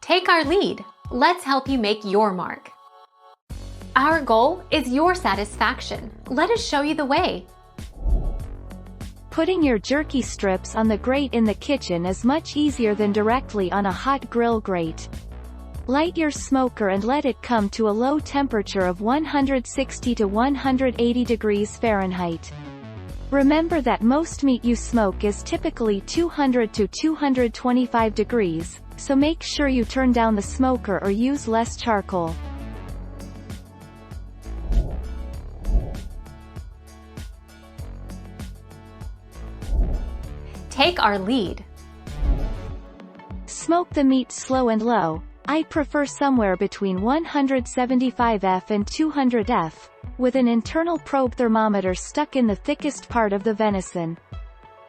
Take our lead. Let's help you make your mark. Our goal is your satisfaction. Let us show you the way. Putting your jerky strips on the grate in the kitchen is much easier than directly on a hot grill grate. Light your smoker and let it come to a low temperature of 160 to 180 degrees Fahrenheit. Remember that most meat you smoke is typically 200 to 225 degrees, so make sure you turn down the smoker or use less charcoal. Take our lead. Smoke the meat slow and low. I prefer somewhere between 175°F and 200°F, with an internal probe thermometer stuck in the thickest part of the venison.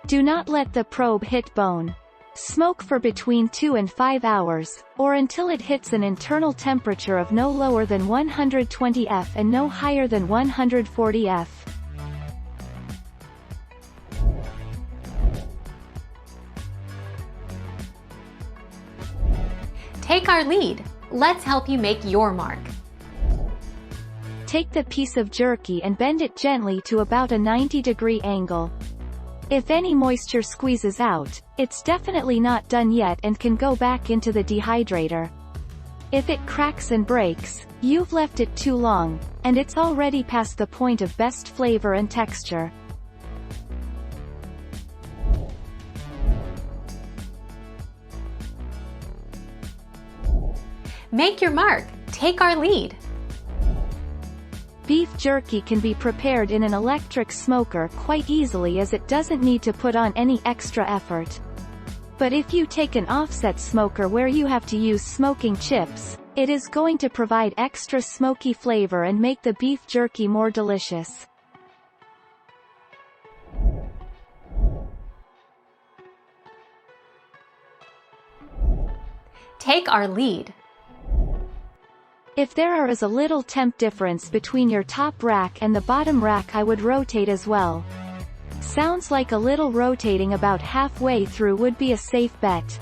Do not let the probe hit bone. Smoke for between 2 and 5 hours, or until it hits an internal temperature of no lower than 120°F and no higher than 140°F. Take our lead. Let's help you make your mark. Take the piece of jerky and bend it gently to about a 90-degree angle. If any moisture squeezes out, it's definitely not done yet and can go back into the dehydrator. If it cracks and breaks, you've left it too long, and it's already past the point of best flavor and texture. Make your mark. Take our lead. Beef jerky can be prepared in an electric smoker quite easily as it doesn't need to put on any extra effort. But if you take an offset smoker where you have to use smoking chips, it is going to provide extra smoky flavor and make the beef jerky more delicious. Take our lead. If there is a little temp difference between your top rack and the bottom rack, I would rotate as well. Sounds like a little rotating about halfway through would be a safe bet.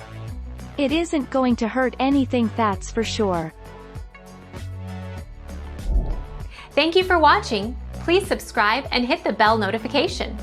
It isn't going to hurt anything, that's for sure. Thank you for watching. Please subscribe and hit the bell notification.